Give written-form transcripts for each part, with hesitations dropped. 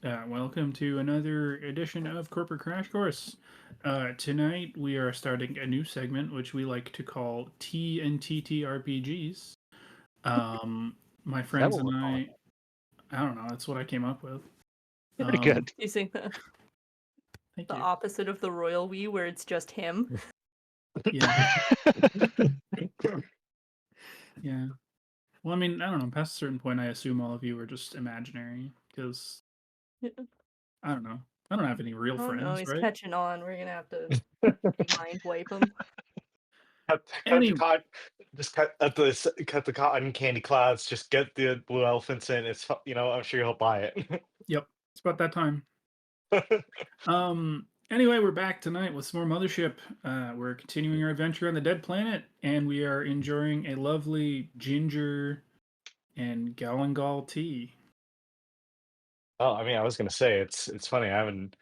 Welcome to another edition of Corporate Crash Course. Tonight we are starting a new segment which we like to call T and TTRPGs. My Is that friends what and we're calling I don't know, that's what I came up with. Pretty good. Using the Thank you. opposite of the royal we, where it's just him. Yeah, yeah. Well, I mean, I don't know. Past a certain point, I assume all of you are just imaginary because I don't know. I don't have any real Oh no, friends, he's right? catching on. We're gonna have to mind wipe him. Cut Any- the cotton. Just cut the cotton candy clouds. Just get the blue elephants in. I'm sure he'll buy it. Yep, it's about that time. Anyway, we're back tonight with some more Mothership. We're continuing our adventure on the Dead Planet, and we are enjoying a lovely ginger and galangal tea. Oh, I mean, I was gonna say it's funny. I haven't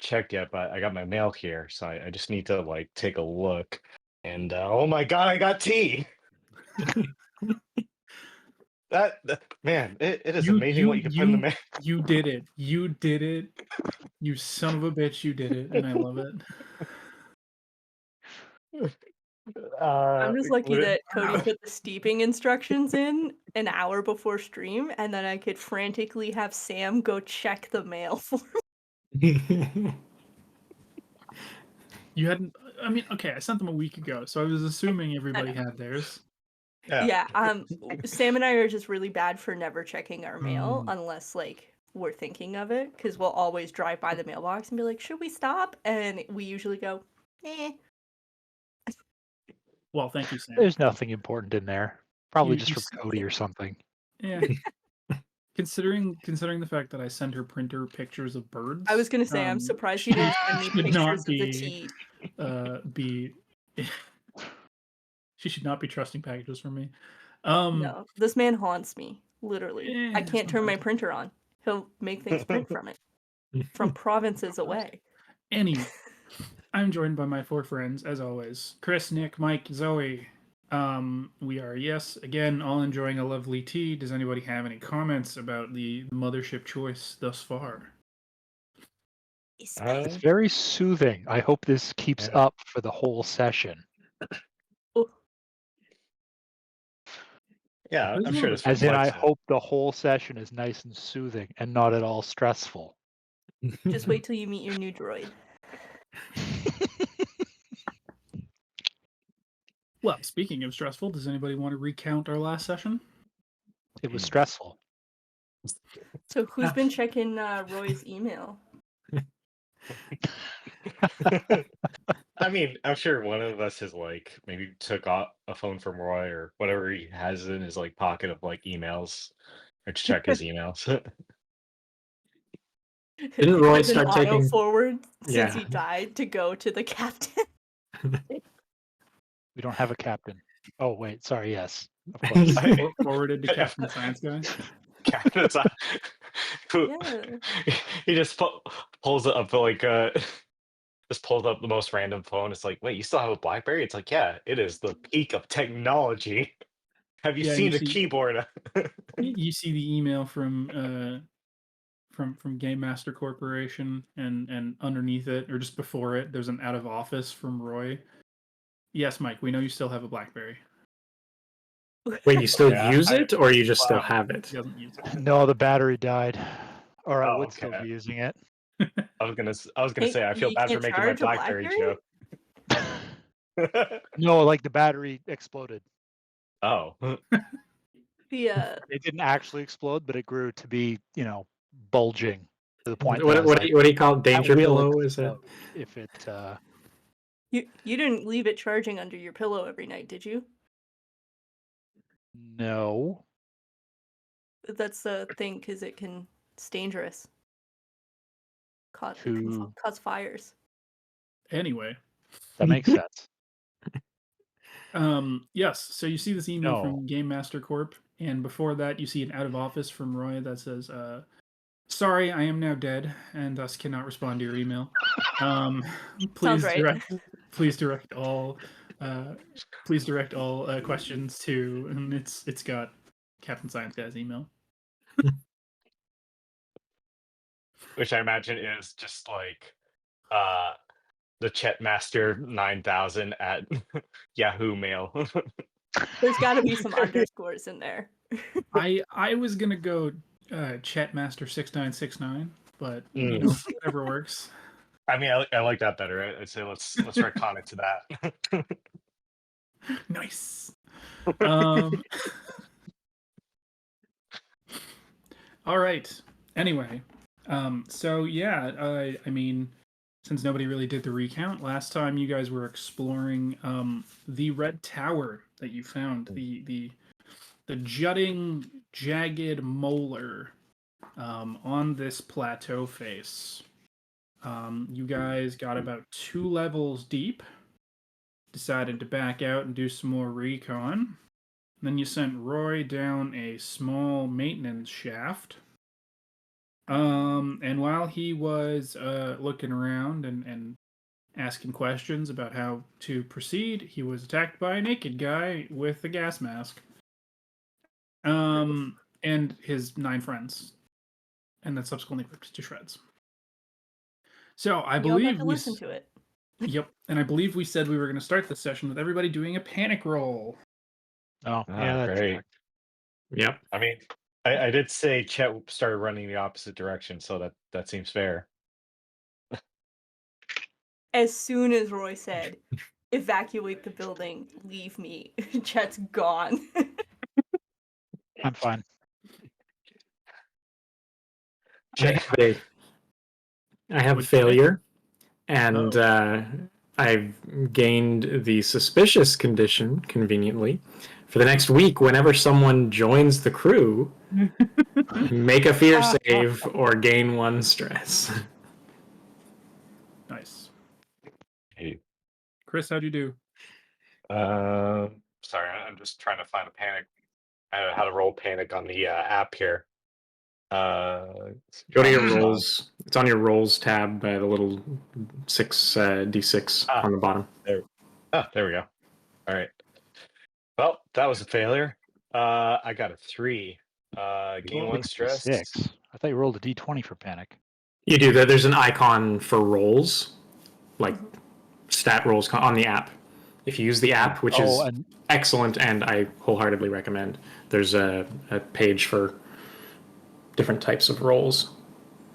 checked yet, but I got my mail here, so I just need to like take a look. And oh my god, I got tea. Man, it is amazing what you can put in the mail. You did it. You did it. You son of a bitch, you did it, and I love it. I'm just lucky What that Cody put the steeping instructions in an hour before stream, and then I could frantically have Sam go check the mail for me. You hadn't. I mean, okay, I sent them a week ago, so I was assuming everybody had theirs. Yeah, Sam and I are just really bad for never checking our mail unless like we're thinking of it, because we'll always drive by the mailbox and be like, should we stop? And we usually go, eh. Well, thank you, Sam. There's nothing important in there. Probably You- just you for Cody or something. Yeah. Considering the fact that I sent her printer pictures of birds, I was gonna say, I'm surprised you didn't send me should pictures not of the tea. be she should not be trusting packages from me. No, this man haunts me, literally. I Eh, can't turn my sometimes. printer on. He'll make things print from it. From provinces away. Anyway, I'm joined by my four friends, as always. Chris, Nick, Mike, Zoe. We are, yes, again, all enjoying a lovely tea. Does anybody have any comments about the Mothership choice thus far? It's very soothing. I hope this keeps Yeah. up for the whole session. Yeah, I'm sure this As in, I reflects it. hope the whole session is nice and soothing and not at all stressful. Just wait till you meet your new droid. Well, speaking of stressful, does anybody want to recount our last session? It was stressful. So who's been checking Roy's email? I mean, I'm sure one of us has like maybe took a phone from Roy or whatever he has in his like pocket of like emails, or to check his emails. Didn't Roy As an start taking? forward since Yeah. he died to go to the captain? We don't have a captain. Oh, wait. Sorry. Yes. Of course. Forwarded to Captain Science Guy. Captain Science. Yeah. He just pulls it up like just pulls up the most random phone. It's like, wait, you still have a BlackBerry? It's like, yeah, it is the peak of technology. Have you Yeah, seen you the see- keyboard? You see the email from Game Master Corporation, and underneath it, or just before it, there's an out of office from Roy. Yes, Mike, we know you still have a BlackBerry. Wait, you still Yeah, use it, or you just still have it? He doesn't use it. No, the battery died. Or I Oh, would still okay. be using it. I was gonna Hey, say I feel you bad for can't making my charge a BlackBerry joke. No, like the battery exploded. Oh. The It didn't actually explode, but it grew to be, bulging to the point that I What, was what, like, do you, what do you call it? "That Danger will pillow? Is it? explode if it you didn't leave it charging under your pillow every night, did you? No. That's the thing, because it's dangerous. It can To cause fires. Anyway, that makes sense. yes. So you see this email No. from Game Master Corp, and before that, you see an out of office from Roy that says, "Sorry, I am now dead, and thus cannot respond to your email. Please Sounds right. direct all questions to," and it's got Captain Science Guy's email. which I imagine is just like the Chetmaster 9000 at Yahoo Mail. There's got to be some underscores in there. I was gonna go Chetmaster6969, but you know, whatever works. I mean, I like that better. I'd say let's retcon it to that. Nice. All right. Anyway, so yeah, I mean, since nobody really did the recount last time, you guys were exploring the red tower that you found, the jutting, jagged molar on this plateau face. You guys got about 2 levels deep, decided to back out and do some more recon. Then you sent Roy down a small maintenance shaft. And while he was looking around and asking questions about how to proceed, he was attacked by a naked guy with a gas mask. And his 9 friends. And then subsequently ripped to shreds. So I Y'all believe got to listen to it. Yep, and I believe we said we were going to start this session with everybody doing a panic roll. Oh, yeah, that's great. correct. Yep. I mean, I did say Chet started running the opposite direction, so that seems fair. As soon as Roy said, evacuate the building, leave me, Chet's gone. I'm fine. I have What'd you say? failure, and I've gained the suspicious condition, conveniently. For the next week, whenever someone joins the crew, make a fear save or gain 1 stress. Nice. Hey, Chris, how'd you do? sorry, I'm just trying to find a panic. How to roll panic on the app here. Go to your rolls. It's on your rolls tab, the little 6d6 on the bottom. There we go. All right. Well, that was a failure. I got a 3. Gain 1 stress. 6. I thought you rolled a d20 for panic. You do that. There's an icon for rolls, like stat rolls on the app. If you use the app, which is excellent, and I wholeheartedly recommend, there's a page for different types of rolls.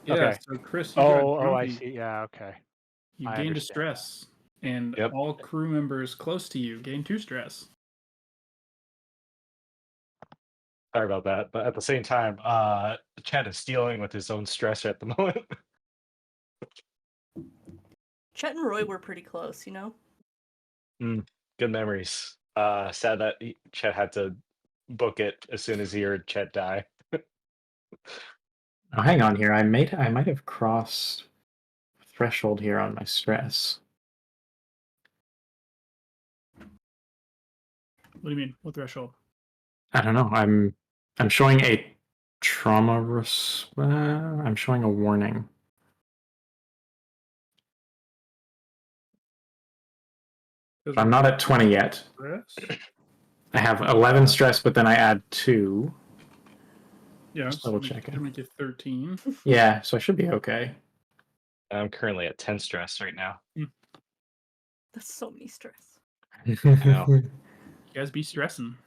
Yeah, Okay. so Chris, you got I grumpy. see. Yeah, okay. You I gained a understand stress, and Yep. all crew members close to you gain 2 stress. Sorry about that, but at the same time, Chet is dealing with his own stress at the moment. Chet and Roy were pretty close, you know? Good memories. Sad that Chet had to book it as soon as he heard Chet die. Oh, hang on here. I might have crossed a threshold here on my stress. What do you mean? What threshold? I don't know. I'm showing a trauma I'm showing a warning. I'm not at 20 yet. Stress? I have 11 stress, but then I add 2. Yeah, Just so double check to make it 13. Yeah, so I should be okay. I'm currently at 10 stress right now. That's so many stress. know. You guys be stressing.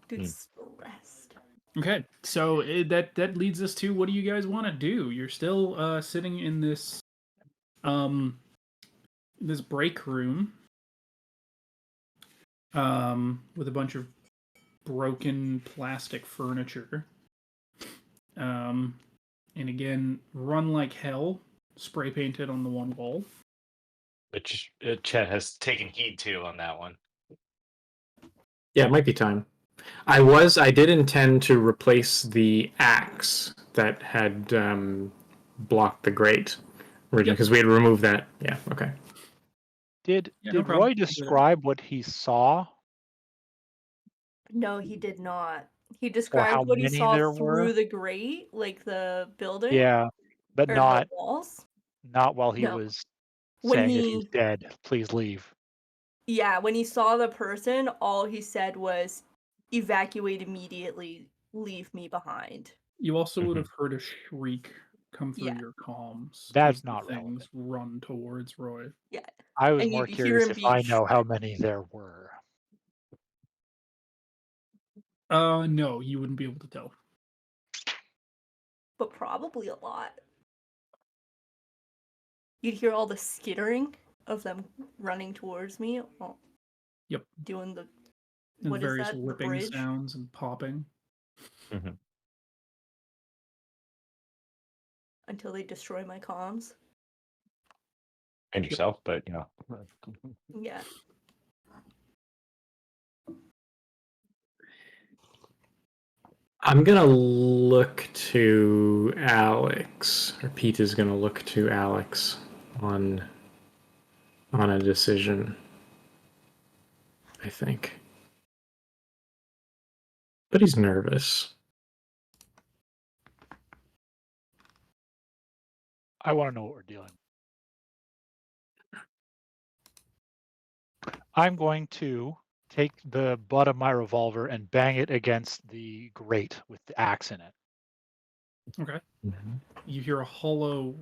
Dude, stressed. Okay, so that leads us to, what do you guys want to do? You're still sitting in this this break room with a bunch of broken plastic furniture. And again, run like hell, spray painted on the one wall. Which Chet has taken heed to on that one. Yeah, it might be time. I did intend to replace the axe that had blocked the grate originally, because we had removed that. Yeah, okay. Did no problem. Roy describe what he saw? No, he did not. He how described what he many saw there through were? the grate, like the building. Yeah, but or not the walls. while he No. was When saying that he- he's dead. Please leave. Yeah, when he saw the person, all he said was, evacuate immediately, leave me behind. You also would have heard a shriek come through Yeah. your comms. That's as the not things run towards Roy. Yeah. I was And more you hear curious him if be I know how many there were. No, you wouldn't be able to tell. but probably a lot. You'd hear all the skittering of them running towards me. Yep. Doing the And what is various that? The whipping bridge sounds and popping. Mhm. until they destroy my comms. And yourself, but Yeah. I'm gonna look to Alex, or Pete is gonna look to Alex on a decision, I think. But he's nervous. I want to know what we're dealing with. I'm going to take the butt of my revolver and bang it against the grate with the axe in it. Okay. You hear a hollow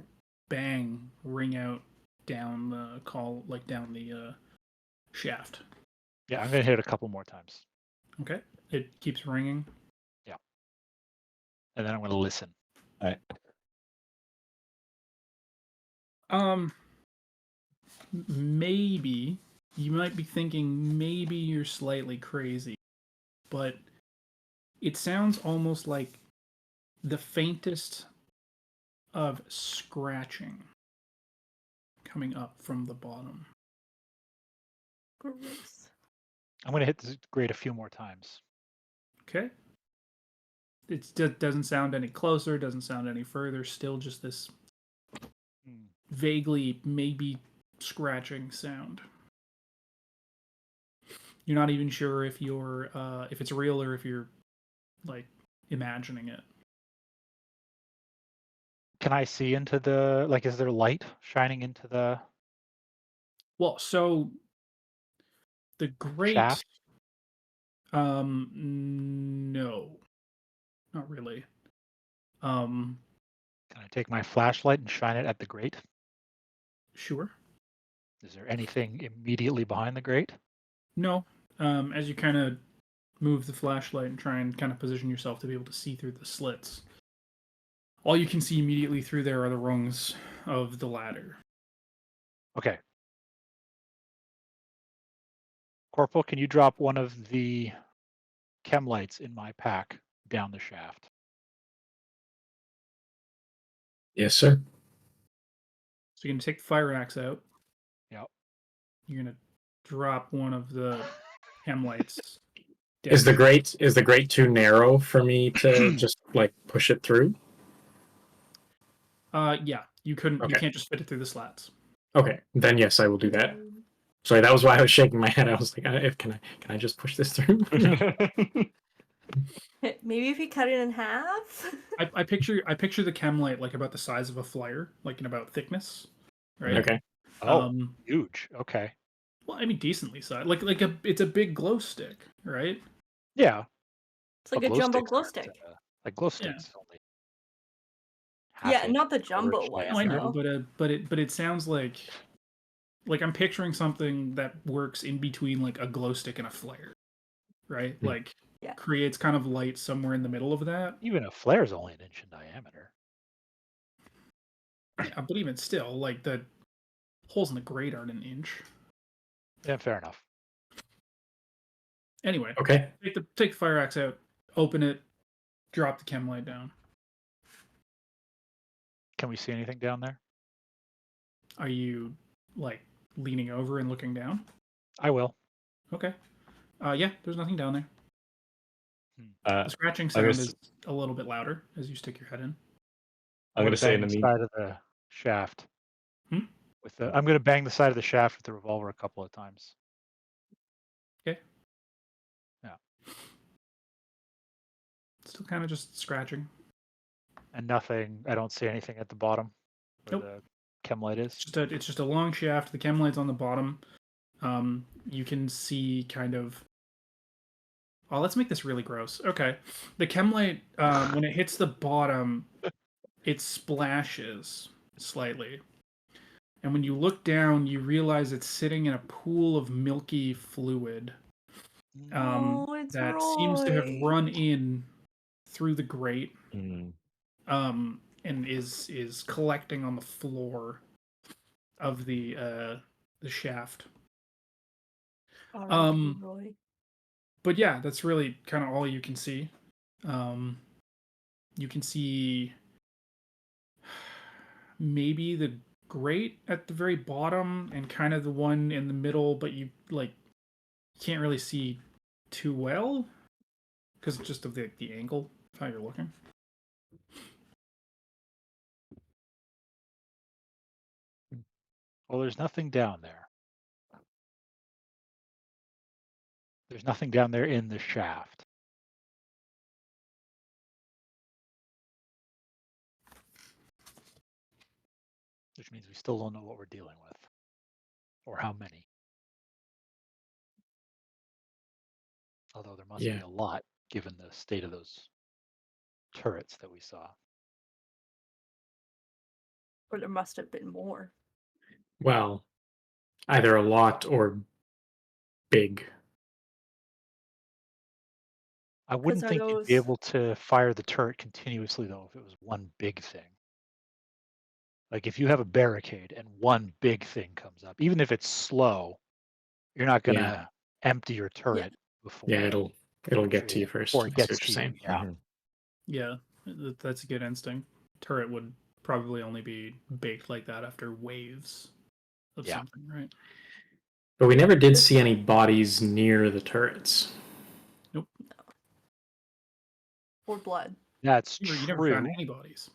bang ring out down the down the shaft. Yeah, I'm going to hit it a couple more times. Okay. It keeps ringing. Yeah. And then I'm going to listen. All right. Maybe you might be thinking maybe you're slightly crazy, but it sounds almost like the faintest of scratching coming up from the bottom. Gross. I'm going to hit this grate a few more times. Okay. It doesn't sound any closer, doesn't sound any further, still just this vaguely maybe scratching sound. You're not even sure if if it's real or if you're like imagining it. Can I see into the, like, is there light shining into the Well, so the grate shaft? No. Not really. Can I take my flashlight and shine it at the grate? Sure. Is there anything immediately behind the grate? No. As you kind of move the flashlight and try and kind of position yourself to be able to see through the slits, all you can see immediately through there are the rungs of the ladder. Okay. Corporal, can you drop one of the chem lights in my pack down the shaft? Yes, sir. So you're going to take the fire axe out. Yep. You're going to drop one of the chem lights. Is the grate too narrow for me to just like push it through? Yeah. You couldn't. You Okay. can't just fit it through the slats. Okay, then yes, I will do that. Sorry, that was why I was shaking my head. I was like, can I just push this through? Maybe if you cut it in half. I picture the chem light like about the size of a flyer, like in about thickness, right? Okay. Oh, huge. Okay. Well, I mean, decently sized. It's a big glow stick, right? Yeah. It's like a jumbo glow stick. Like glow sticks only. Yeah, not the jumbo ones. No, I know, though. but it sounds like I'm picturing something that works in between like a glow stick and a flare, right? Like creates kind of light somewhere in the middle of that. Even a flare is only an inch in diameter. Yeah, but even still, like the holes in the grate aren't an inch. Yeah, fair enough. Anyway, okay. Take the fire axe out, open it, drop the chem light down. Can we see anything down there? Are you like leaning over and looking down? I will. Okay. Yeah, there's nothing down there. The scratching I'm sound gonna is a little bit louder as you stick your head in. I'm going to say in bang the the side of the shaft. Hmm? I'm going to bang the side of the shaft with the revolver a couple of times. Okay. Yeah. Still kind of just scratching. And nothing. I don't see anything at the bottom where the chem light is. It's just a long shaft. The chem light's on the bottom. You can see kind of. Oh, let's make this really gross. Okay, the chem light when it hits the bottom, it splashes slightly. And when you look down, you realize it's sitting in a pool of milky fluid It's that seems to have Roy. run in through the grate Mm. and is collecting on the floor of the shaft. R.I.P. Roy. But yeah, that's really kind of all you can see. You can see maybe the grate at the very bottom and kind of the one in the middle, but you like can't really see too well because just of the angle of how you're looking. Well, there's nothing down there. There's nothing down there in the shaft. Which means we still don't know what we're dealing with. Or how many. Although there must be a lot, given the state of those turrets that we saw. Or there must have been more. Well, either a lot or big. I wouldn't think you'd be able to fire the turret continuously, though, if it was one big thing. Like if you have a barricade and one big thing comes up, even if it's slow, you're not going to empty your turret before. Yeah, it'll get to you first. Or it gets to saying. you. Yeah. Mm-hmm. Yeah, that's a good instinct. Turret would probably only be baked like that after waves of something, right? But we never did see any bodies near the turrets. Nope. Or blood. That's true. You true. never found any bodies.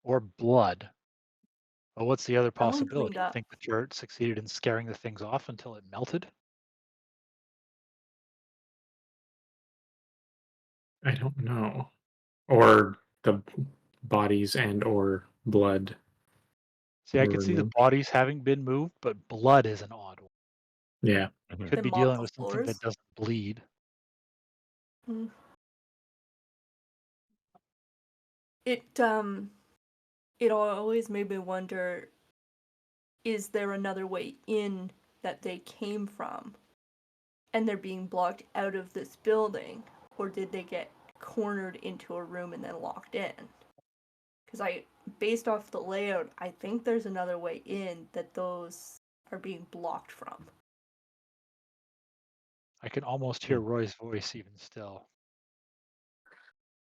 Or blood. Well, what's the other possibility? cleaned You think the turret succeeded in scaring the things off until it melted? I don't know. Or the bodies and or blood. See, I could see the bodies having been moved, but blood is an odd one. Yeah. Could be dealing with something that doesn't bleed. It always made me wonder, is there another way in that they came from? And they're being blocked out of this building? Or did they get cornered into a room and then locked in? Because based off the layout, I think there's another way in that those are being blocked from. I can almost hear Roy's voice even still.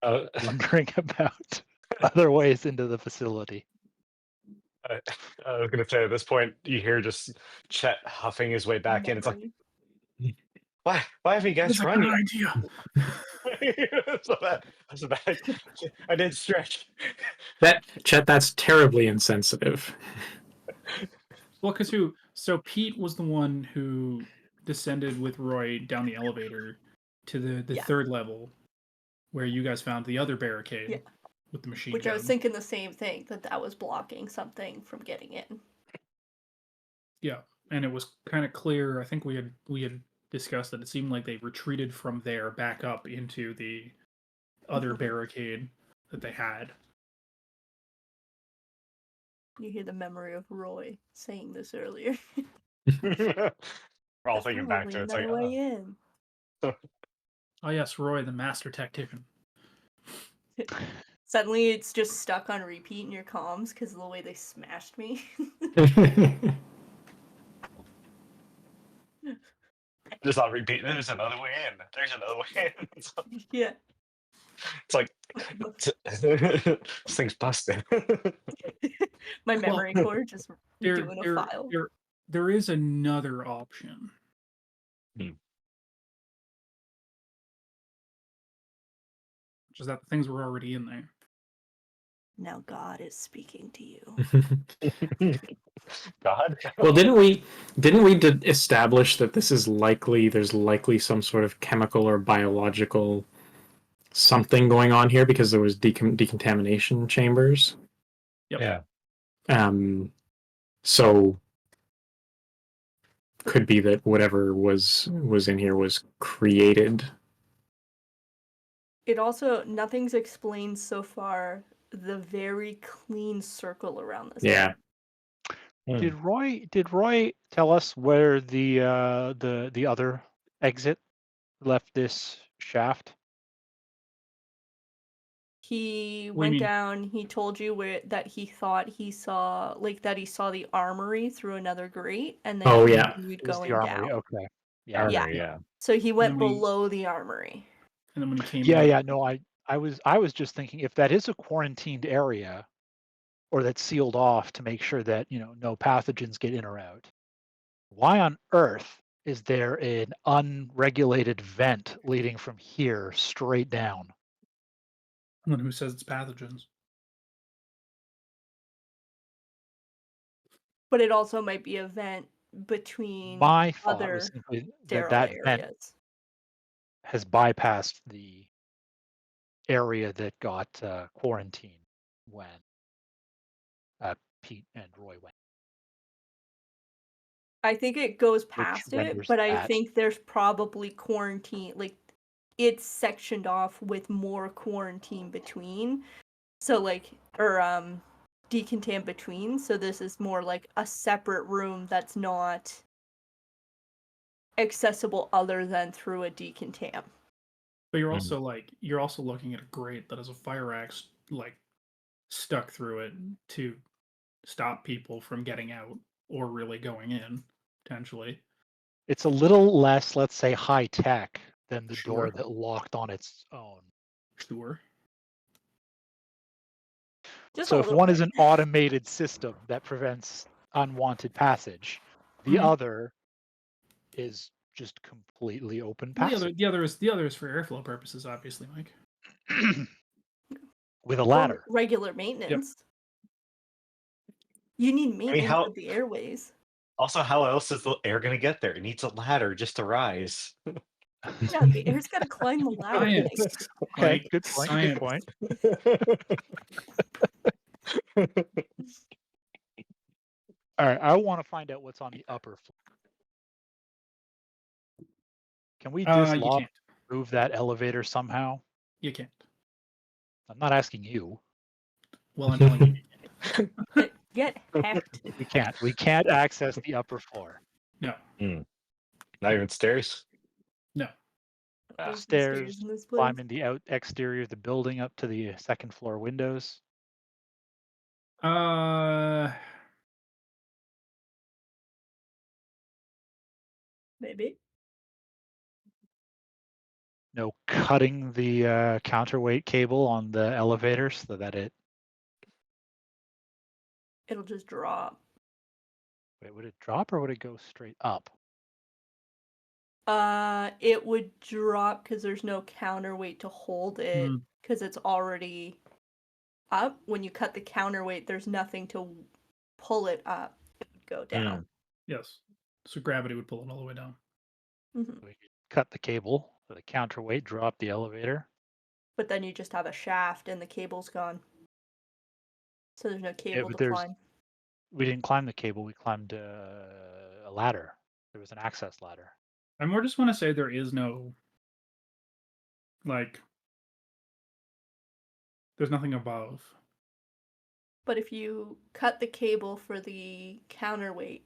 Uh, Wondering about other ways into the facility. I was going to say, at this point, you hear just Chet huffing his way back in. It's like, why have you guys run yet? So that I did stretch. Chet, that's terribly insensitive. Well, because so Pete was the one who descended with Roy down the elevator to the third level, where you guys found the other barricade with the machine gun. I was thinking the same thing, that was blocking something from getting in. Yeah, and it was kind of clear. I think we had discussed that it seemed like they retreated from there back up into the other barricade that they had. You hear the memory of Roy saying this earlier. We're all thinking back to it. It's like, way in. Oh yes, Roy, the master tactician. Suddenly it's just stuck on repeat in your comms because of the way they smashed me. Just not repeat. There's another way in. There's another way in. Yeah. It's like this thing's busted. My memory core just doing a file. There is another option. Which is that the things were already in there. Now God is speaking to you. God. Well, didn't we establish that this is there's likely some sort of chemical or biological something going on here because there was decontamination chambers? Yep. Yeah. So could be that whatever was in here was created. It also, nothing's explained so far the very clean circle around this. Yeah. Did Roy tell us where the other exit left this shaft? He What do you went mean? down. He told you that he thought he saw, like, that he saw the armory through another grate, and then Oh, he yeah. continued It was the going armory. down. Okay. Yeah. Armory, yeah. So he went when he- below the armory. And then when he came Yeah, out, yeah. No, I was just thinking if that is a quarantined area, or that's sealed off to make sure that no pathogens get in or out. Why on earth is there an unregulated vent leading from here straight down? someone who says it's pathogens. But it also might be a vent between My thought was other simply sterile that vent areas. has bypassed the area that got quarantined when Pete and Roy went, I think it goes which past it, renders but I that think there's probably quarantine, like, it's sectioned off with more quarantine between. So, like, or decontam between. So this is more like a separate room that's not accessible other than through a decontam. But you're also looking at a grate that has a fire axe like stuck through it to stop people from getting out or really going in potentially. it's a little less, let's say, high tech than the door Sure. that locked on its own. Sure. Just So a if little one bit. is an automated system that prevents unwanted passage, the Mhm. other is just completely open Well, passage the other is for airflow purposes, obviously, Mike. with a Or ladder. regular maintenance. You need maintenance how- of the airways. Also, how else is the air going to get there? It needs a ladder just to rise. Yeah, the air's got to climb the ladder. Science. Okay, Mike, good point. science. Good point. All right, I want to find out what's on the upper floor. Can we You dislodge, can't. move that elevator somehow? You can't. I'm not asking you. Well, I'm telling you. Get hacked. We can't. We can't access the upper floor. No. Not even stairs? No. Ah. Stairs, in this place. climbing the exterior of the building up to the second floor windows. Maybe. No cutting the counterweight cable on the elevator so that It'll just drop. Wait, would it drop or would it go straight up? It would drop because there's no counterweight to hold it because it's already up. When you cut the counterweight, there's nothing to pull it up. It would go down. Yes. So gravity would pull it all the way down. Mm-hmm. We could cut the cable for the counterweight, drop the elevator. But then you just have a shaft and the cable's gone. So there's no cable to climb. We didn't climb the cable. We climbed a ladder. There was an access ladder. I more just want to say there is no, like, there's nothing above. But if you cut the cable for the counterweight,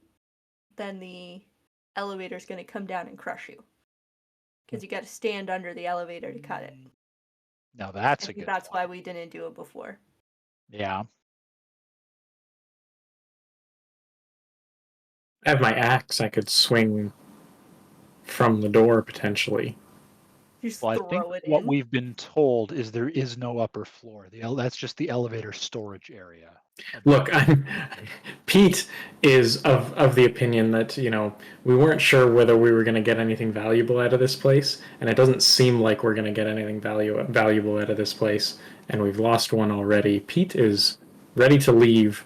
then the elevator's going to come down and crush you. Because you got to stand under the elevator to cut it. Now that's I a think good that's point. why we didn't do it before. Yeah. I have my axe. I could swing from the door potentially. You just Well, I throw think it what in. we've been told is there is no upper floor. That's just the elevator storage area. Look, Pete is of the opinion that we weren't sure whether we were going to get anything valuable out of this place, and it doesn't seem like we're going to get anything valuable out of this place, and we've lost one already. Pete is ready to leave,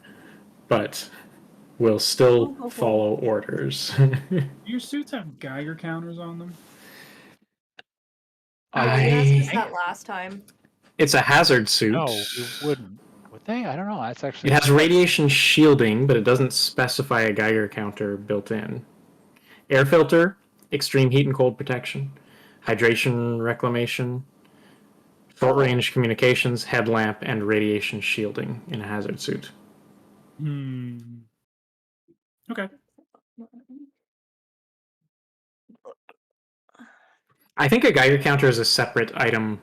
but will still follow orders. Your suits have Geiger counters on them? We asked us that last time. It's a hazard suit. No, it wouldn't. Would they? I don't know. That's actually. It has radiation shielding, but it doesn't specify a Geiger counter built in. Air filter, extreme heat and cold protection, hydration reclamation, short-range communications, headlamp, and radiation shielding in a hazard suit. Okay. I think a Geiger counter is a separate item.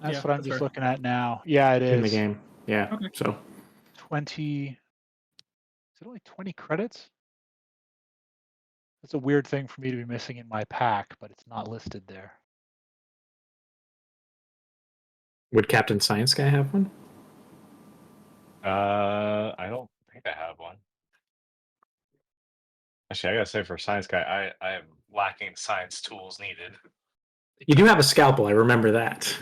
That's what I'm just looking at now. Yeah, it is. In the game. Yeah. Okay. So 20. Is it only 20 credits? That's a weird thing for me to be missing in my pack, but it's not listed there. Would Captain Science Guy have one? I don't think I have one. Actually, I gotta say, for Science Guy, I am lacking science tools needed. You do have a scalpel. I remember that.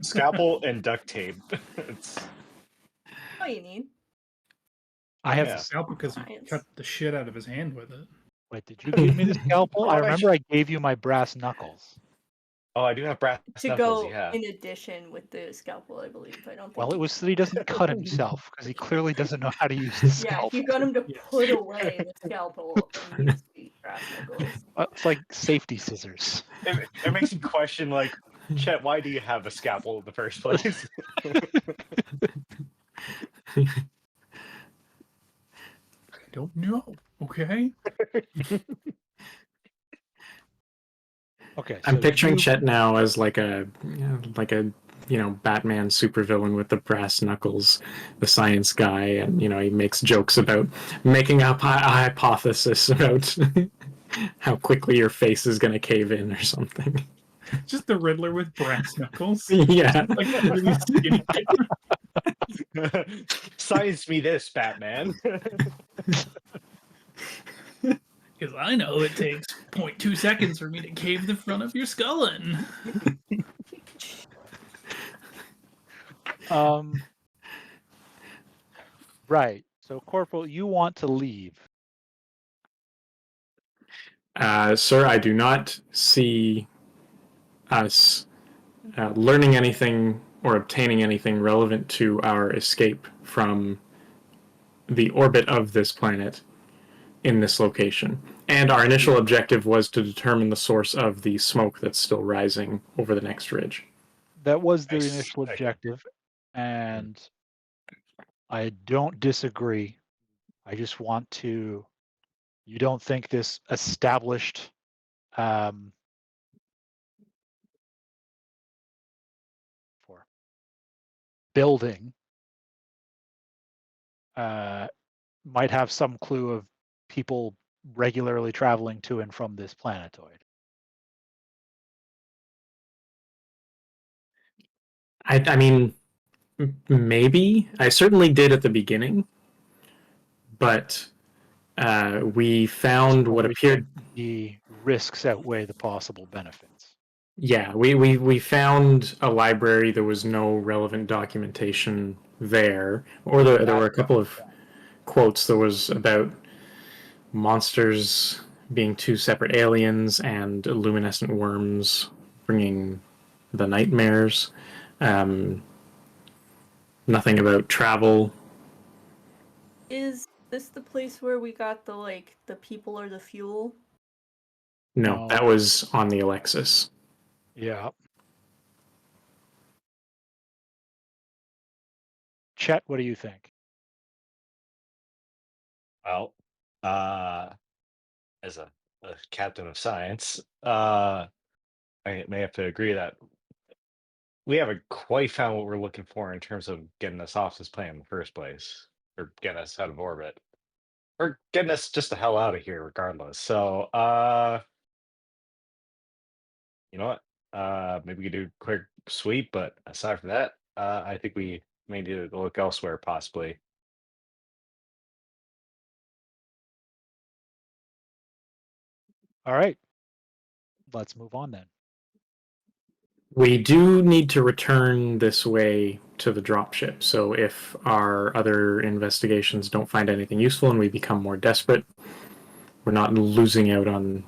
Scalpel and duct tape. It's all you need. I have the scalpel because he Science. cut the shit out of his hand with it. Wait, did you give me the scalpel? I remember I gave you my brass knuckles. Oh, I do have brass To knuckles. go Yeah. in addition with the scalpel, I believe. I don't think. Well, it was that he doesn't cut himself because he clearly doesn't know how to use the scalpel. Yeah, you got him to put away the scalpel and use the brass knuckles. It's like safety scissors. It makes you question, like, Chet, why do you have a scalpel in the first place? I don't know. Okay. Okay. I'm picturing Chet now as like a Batman supervillain with the brass knuckles, the science guy, and he makes jokes about making up a hypothesis about how quickly your face is going to cave in or something. Just the Riddler with brass knuckles. Yeah. Like really skinny. Science me this, Batman. Because I know it takes 0.2 seconds for me to cave the front of your skull in. Right. So, Corporal, you want to leave. Sir, I do not see us learning anything or obtaining anything relevant to our escape from the orbit of this planet in this location. And our initial objective was to determine the source of the smoke that's still rising over the next ridge. That was the initial objective, and I don't disagree. I just want to... You don't think this established building might have some clue of people regularly traveling to and from this planetoid? I mean, maybe. I certainly did at the beginning, but we found what appeared... The risks outweigh the possible benefits. Yeah, we found a library. There was no relevant documentation there, or there were a couple of quotes. There was about monsters being two separate aliens and luminescent worms bringing the nightmares. Nothing about travel. Is this the place where we got the people or the fuel? No, that was on the Alexis. Yeah. Chet, what do you think? Well, as a captain of science, I may have to agree that we haven't quite found what we're looking for in terms of getting us off this planet in the first place, or getting us out of orbit, or getting us just the hell out of here, regardless. So, you know what? Maybe we could do a quick sweep, but aside from that, I think we may need to look elsewhere, possibly. All right. Let's move on then. We do need to return this way to the dropship. So if our other investigations don't find anything useful and we become more desperate, we're not losing out on...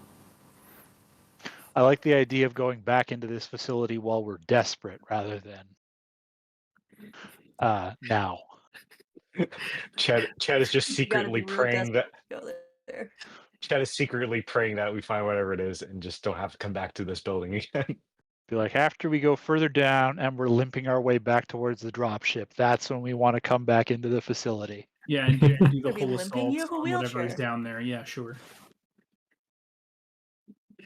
I like the idea of going back into this facility while we're desperate rather than now. Chad is just secretly praying that... Chad is secretly praying that we find whatever it is and just don't have to come back to this building again. Be like, after we go further down and we're limping our way back towards the dropship, that's when we want to come back into the facility. Yeah, and do the Could be whole limping. You assault have a on whatever is wheelchair. down there. Yeah, sure.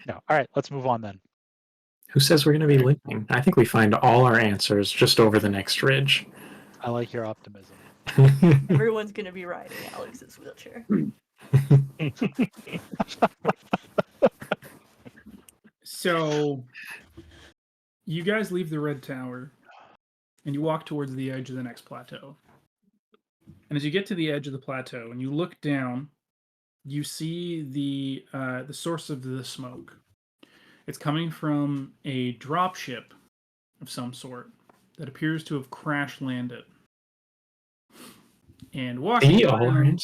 No. All right, let's move on then. Who says we're going to be limping? I think we find all our answers just over the next ridge. I like your optimism. Everyone's gonna be riding Alex's wheelchair. So, you guys leave the Red Tower, and you walk towards the edge of the next plateau. And as you get to the edge of the plateau, and you look down, you see the source of the smoke. It's coming from a dropship of some sort that appears to have crash landed. And walking through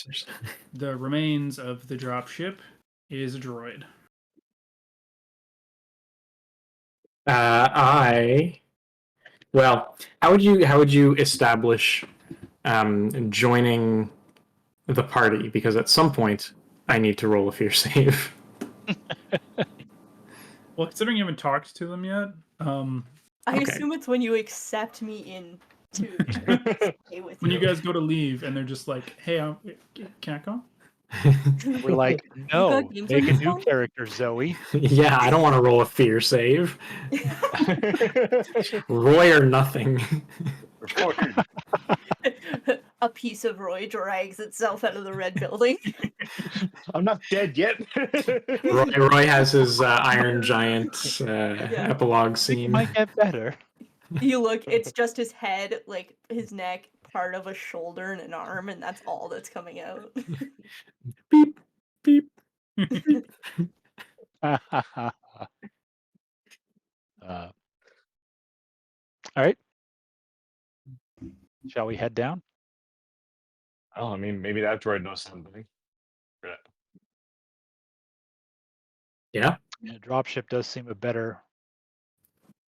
the remains of the dropship is a droid. Well, how would you establish joining the party? Because at some point I need to roll a fear save. Well, considering you haven't talked to them yet, I assume it's when you accept me in to stay with when you. you guys go to leave and they're just like, "Hey, can I come?" We're like, no, make a new character, Zoe. Yeah, I don't want to roll a fear save. Roy or nothing. A piece of Roy drags itself out of the red building. I'm not dead yet. Roy has his Iron Giant epilogue scene. It might get better. You look, it's just his head, like his neck, part of a shoulder and an arm, and that's all that's coming out. Beep, beep. All right. Shall we head down? Oh, I mean, maybe that droid knows something. Yeah. A dropship does seem a better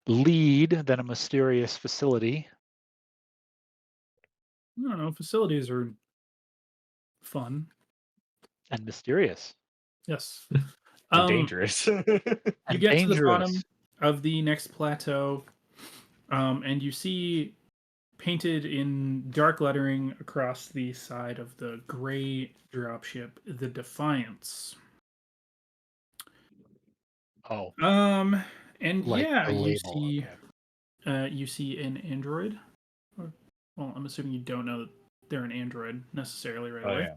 lead than a mysterious facility. I don't know. Facilities are fun and mysterious. Yes. And dangerous. You get to the bottom of the next plateau, and you see painted in dark lettering across the side of the gray dropship, the Defiance. Oh. And like yeah, you label, see, okay. You see an android. Well, I'm assuming you don't know that they're an android necessarily right away.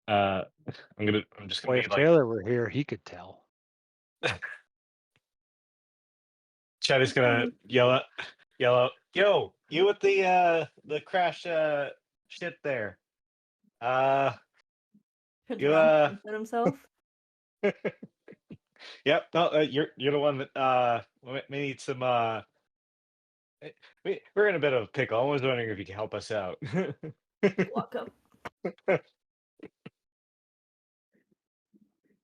Yeah. I'm just gonna if Taylor were here, he could tell. Chad is gonna yell out, yo, you with the crash shit there. You himself. Yep, no, you're the one that we need some we're in a bit of a pickle. I was wondering if you could help us out. Welcome.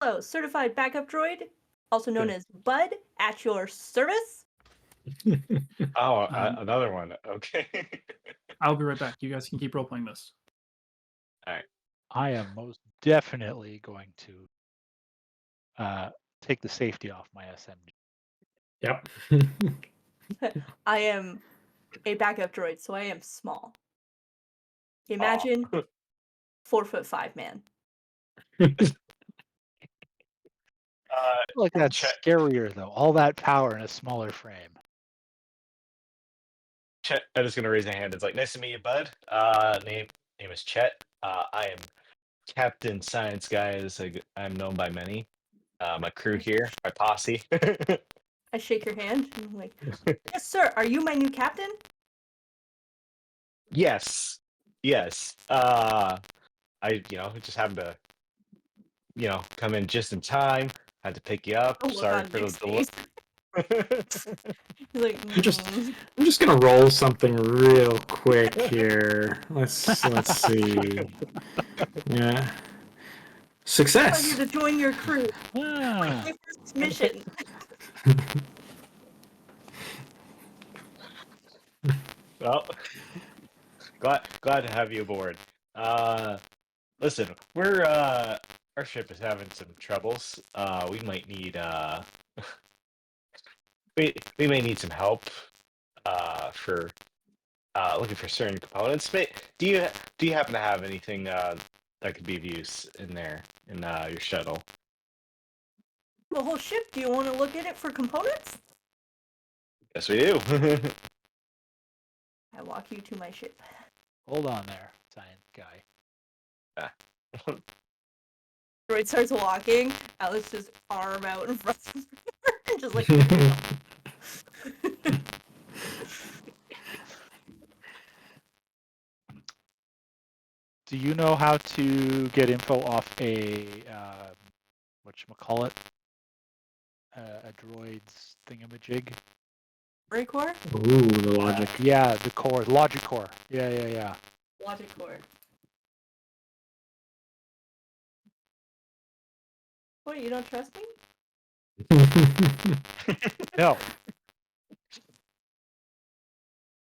Hello, certified backup droid, also known as Bud, at your service. Oh, another one. Okay. I'll be right back. You guys can keep role playing this. All right. I am most definitely going to take the safety off my SMG. Yep. I am a backup droid, so I am small. Imagine 4'5" man. Like that's scarier though. All that power in a smaller frame. Chet is gonna raise a hand. It's like, nice to meet you, bud. Name is Chet. I am Captain Science Guy, as I'm known by many. My crew here, my posse. I shake your hand. And I'm like, yes, sir. Are you my new captain? Yes. I just happened to come in just in time. Had to pick you up. Sorry for the delay. Like, I'm just gonna roll something real quick here. Let's see. Yeah. Success. I'm here to join your crew. My first mission. Well, glad to have you aboard. Listen, we're our ship is having some troubles. We might need we may need some help for looking for certain components. Do you happen to have anything that could be of use in there in your shuttle? The whole ship. Do you want to look at it for components? Yes, we do. I walk you to my ship. Hold on there, science guy. Droid starts walking. Alex just arm out in front of her, just like. Do you know how to get info off a whatchamacallit? A droid's thingamajig? Ray core? Ooh, the logic. Yeah, the core, logic core. Yeah. Logic core. What, you don't trust me? No.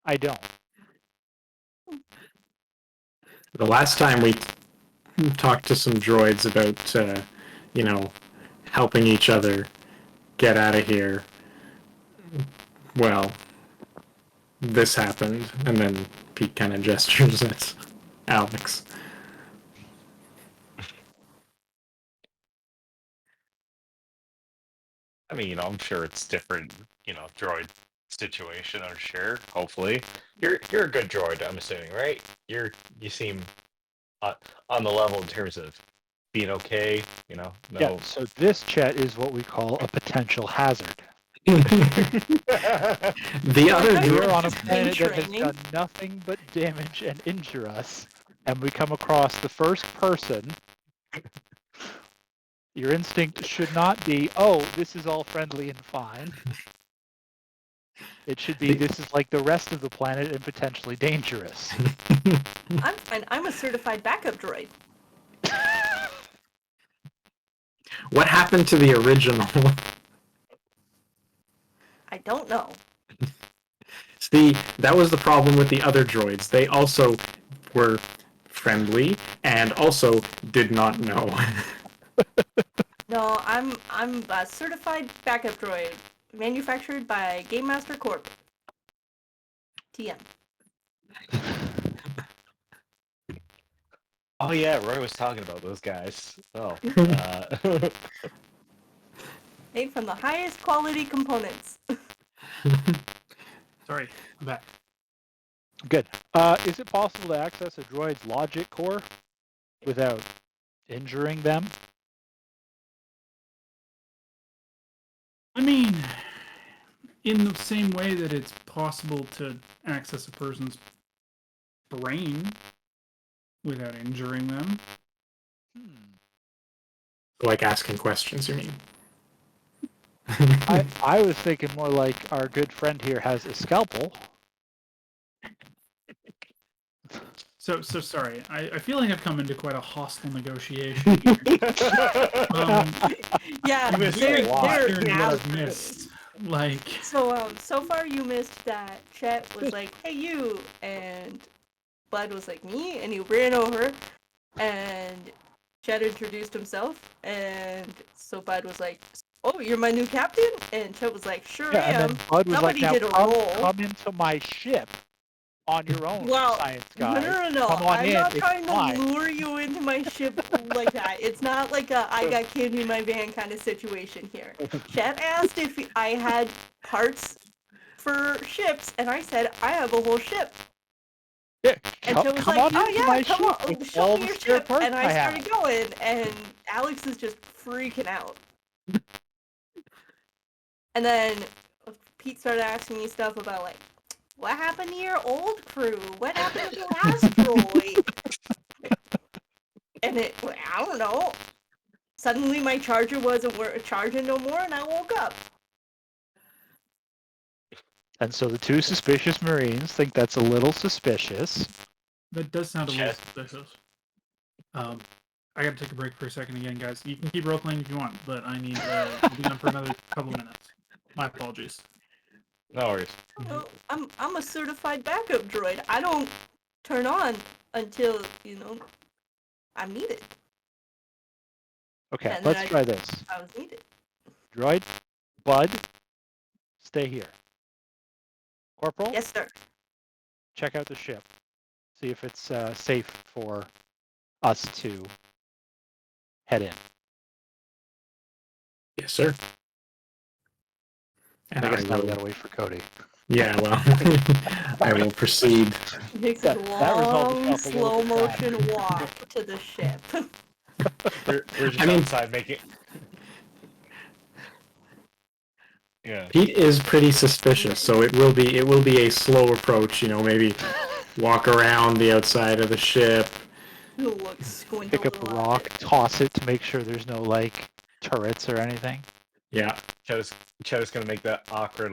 I don't. The last time we talked to some droids about, helping each other get out of here, well, this happened, and then Pete kind of gestures at Alex. I mean, I'm sure it's different, droid situation. I'm sure. Hopefully, you're a good droid. I'm assuming, right? You seem on the level in terms of being okay. No. Yeah. So this, Chet, is what we call a potential hazard. The other we're on a planet that has done nothing but damage and injure us, and we come across the first person. Your instinct should not be, oh, this is all friendly and fine. It should be, this is like the rest of the planet and potentially dangerous. I'm fine. I'm a certified backup droid. What happened to the original? I don't know. See, that was the problem with the other droids. They also were friendly and also did not know. No, I'm a certified backup droid, manufactured by Game Master Corp. TM. Oh yeah, Roy was talking about those guys. Oh. Made from the highest quality components. Sorry, I'm back. Good. Is it possible to access a droid's logic core without injuring them? I mean, in the same way that it's possible to access a person's brain without injuring them. Like asking questions, you mean? I was thinking more like our good friend here has a scalpel. So sorry. I feel like I've come into quite a hostile negotiation here. Yeah, I'm they're what out. I've missed. Like, so far you missed that Chet was like, "Hey you," and Bud was like, "Me," and he ran over, and Chet introduced himself, and so Bud was like, "Oh, you're my new captain," and Chet was like, "Sure am." And then Bud was Somebody like, did "Now a roll. come into my ship on your own, science guy. No. Come on I'm in. not It's trying fine." to lure you into my ship like that. It's not like a I got candy in my van kind of situation here. Chet asked if I had parts for ships, and I said I have a whole ship. Yeah, And Chet was come like, on "Oh into yeah, my come ship on, with show all me the your spare ship." parts And I have. started going, and Alex is just freaking out. And then Pete started asking me stuff about like, what happened to your old crew? What happened to the last droid? And I don't know. Suddenly my charger wasn't charging no more, and I woke up. And so the two suspicious Marines think that's a little suspicious. that does sound a little suspicious. I gotta take a break for a second again, guys. You can keep role playing if you want, but I need to be on for another couple minutes. My apologies. No worries. Well, I'm a certified backup droid. I don't turn on until I'm needed. Okay, And let's try this. I was needed. Droid, Bud, stay here. Corporal? Yes, sir. Check out the ship. See if it's safe for us to head in. Yes, sir. And I guess now we will... gotta wait for Cody. Yeah, well, I will proceed. Takes a long, slow motion walk to the ship. We're just outside making. Yeah. Pete is pretty suspicious, so it will be a slow approach. Maybe walk around the outside of the ship. Squint Pick up a rock, toss it to make sure there's no turrets or anything. Yeah. Cheddar's gonna make that awkward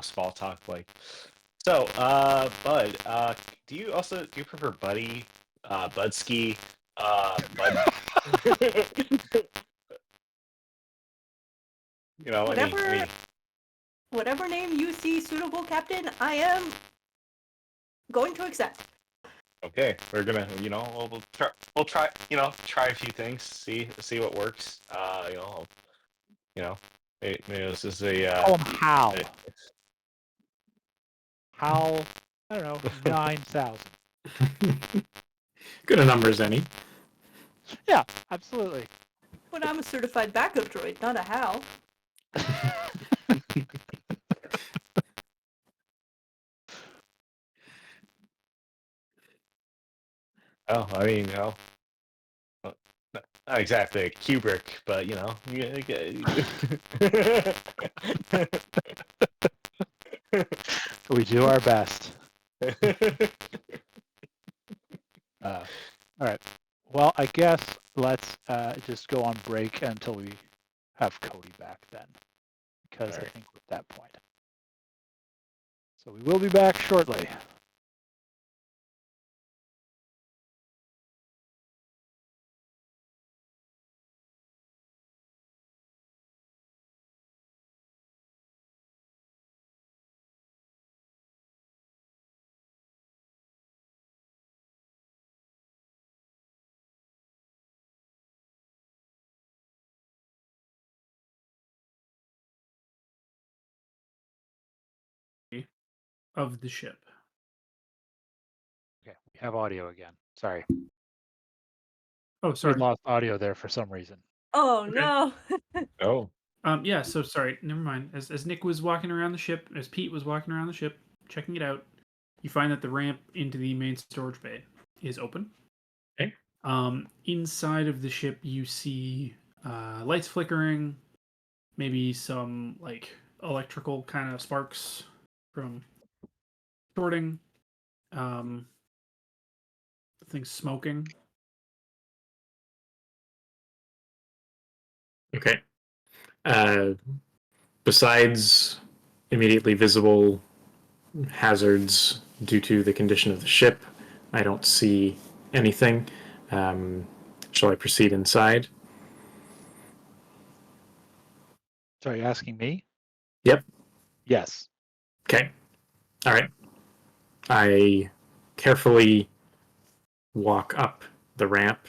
small talk So, Bud, do you prefer Buddy, Budski, Bud? Whatever name you see suitable, Captain, I am going to accept. Okay, we're gonna, we'll try a few things, see what works. Maybe this is a. Call him Hal. Hal, I don't know, 9,000. Good a number as any. Yeah, absolutely. But I'm a certified backup droid, not a Hal. Oh, I mean, not exactly a Kubrick, but We do our best. All right. Well, I guess let's just go on break until we have Cody back then, because I think we're at that point. So we will be back shortly. Of the ship. Okay, we have audio again. Sorry. Oh, sorry. We lost audio there for some reason. Oh, no. Oh. Yeah, so sorry, never mind. As Nick was walking around the ship, as Pete was walking around the ship, checking it out, you find that the ramp into the main storage bay is open. Okay. Inside of the ship, you see lights flickering, maybe some electrical kind of sparks from shorting, things smoking. Okay. Besides immediately visible hazards due to the condition of the ship, I don't see anything. Shall I proceed inside? So are you asking me? Yep. Yes. Okay. All right. I carefully walk up the ramp.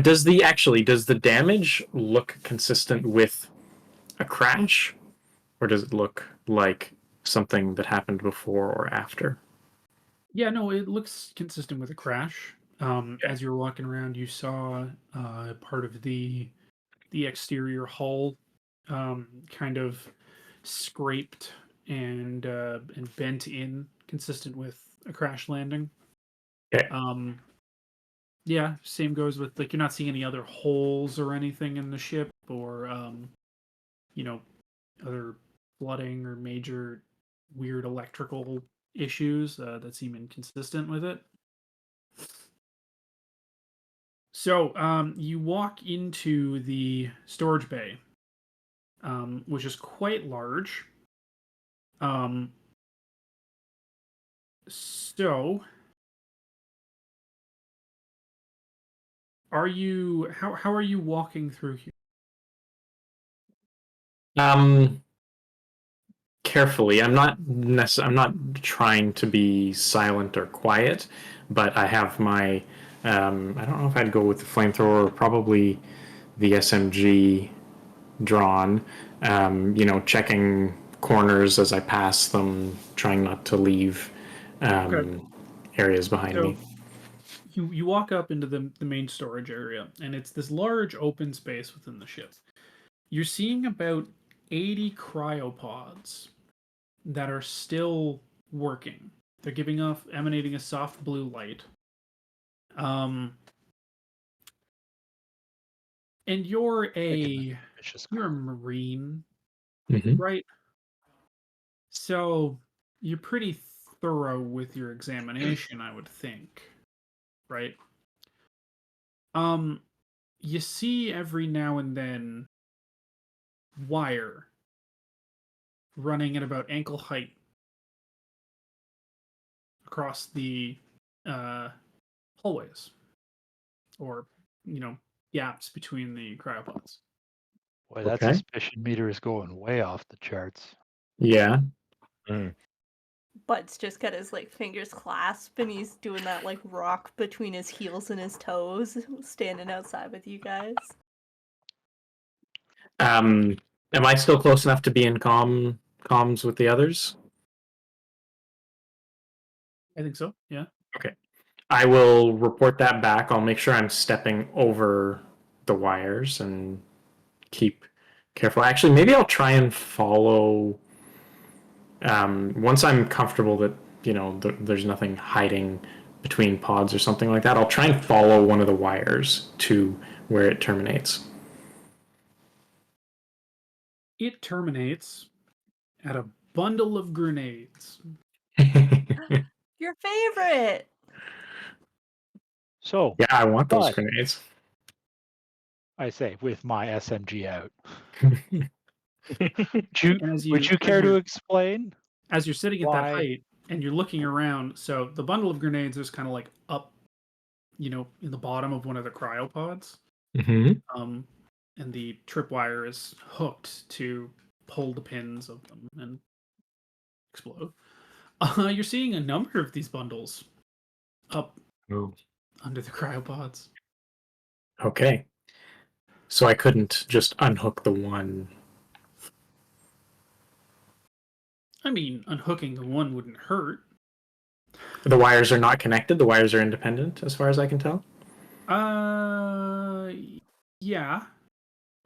Does the damage look consistent with a crash, or does it look like something that happened before or after? Yeah, no, it looks consistent with a crash. As you were walking around, you saw part of the exterior hull kind of scraped and bent in, consistent with a crash landing. Okay. Yeah, same goes with you're not seeing any other holes or anything in the ship, or other flooding or major weird electrical issues that seem inconsistent with it. So you walk into the storage bay, which is quite large. So are you how are you walking through here? Carefully. I'm not trying to be silent or quiet, but I have my I don't know if I'd go with the flamethrower or probably the SMG drawn, checking corners as I pass them, trying not to leave areas behind me. You walk up into the main storage area, and it's this large open space within the ship. You're seeing about 80 cryopods that are still working. They're emanating a soft blue light. And you're a marine, right? So you're pretty thorough with your examination, I would think, right? You see every now and then wire running at about ankle height across the hallways, or gaps between the cryopods. Boy, that suspicion meter is going way off the charts. Yeah. Bud's just got his fingers clasped, and he's doing that rock between his heels and his toes, standing outside with you guys. Am I still close enough to be in comms with the others? I think so, yeah. Okay. I will report that back. I'll make sure I'm stepping over the wires and keep careful. Actually, maybe I'll try and follow. Once I'm comfortable that there's nothing hiding between pods or something like that, I'll try and follow one of the wires to where it terminates. It terminates at a bundle of grenades. Your favorite. So yeah, I want those grenades. I say, with my SMG out. Would you care to explain? As you're sitting at that height and you're looking around, so the bundle of grenades is kind of up, in the bottom of one of the cryopods. Mm-hmm. And the tripwire is hooked to pull the pins of them and explode. You're seeing a number of these bundles up under the cryopods. Okay. So I couldn't just unhook the one. I mean, unhooking the one wouldn't hurt. The wires are not connected? The wires are independent, as far as I can tell? Yeah.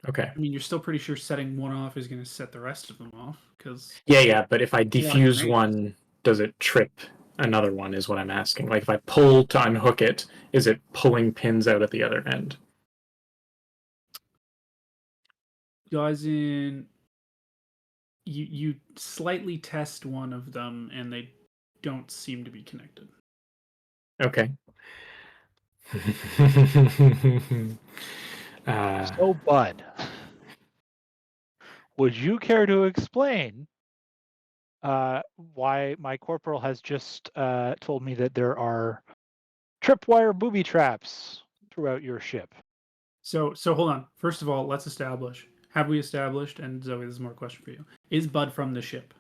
Okay. I mean, you're still pretty sure setting one off is going to set the rest of them off, because... Yeah, but if I defuse one, does it trip another one, is what I'm asking. If I pull to unhook it, is it pulling pins out at the other end? You slightly test one of them, and they don't seem to be connected. Okay. So, Bud, would you care to explain why my corporal has just told me that there are tripwire booby traps throughout your ship? So hold on. First of all, let's establish. Have we established, and Zoe, this is more a question for you, is Bud from the ship?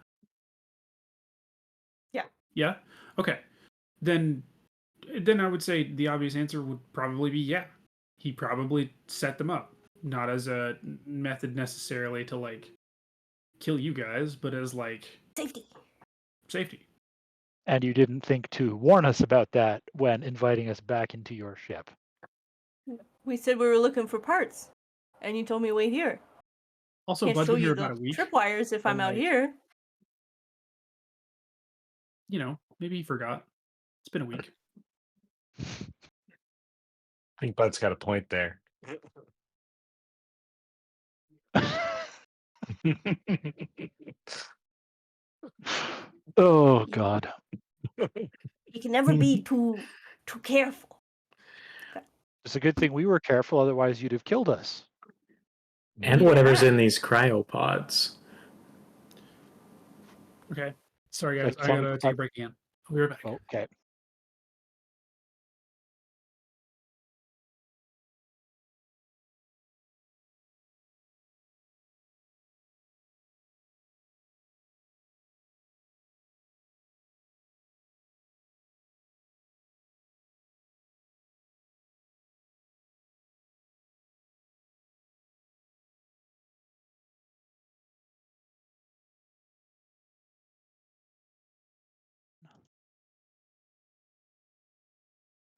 Yeah. Yeah? Okay. Then I would say the obvious answer would probably be yeah. He probably set them up. Not as a method necessarily to kill you guys, but as safety. And you didn't think to warn us about that when inviting us back into your ship? We said we were looking for parts, and you told me wait here. Also, can't Bud's show been here you about the a week. Tripwires if I'm out here. Maybe he forgot. It's been a week. I think Bud's got a point there. Oh God! You can never be too careful. Okay. It's a good thing we were careful, otherwise you'd have killed us. And whatever's in these cryopods. Okay. Sorry, guys. I gotta take a break again. I'll be right back. Okay.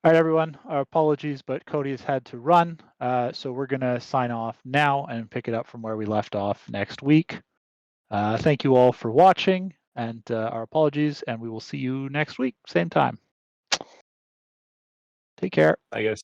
All right, everyone. Our apologies, but Cody has had to run. So we're going to sign off now and pick it up from where we left off next week. Thank you all for watching, and our apologies, and we will see you next week, same time. Take care. I guess.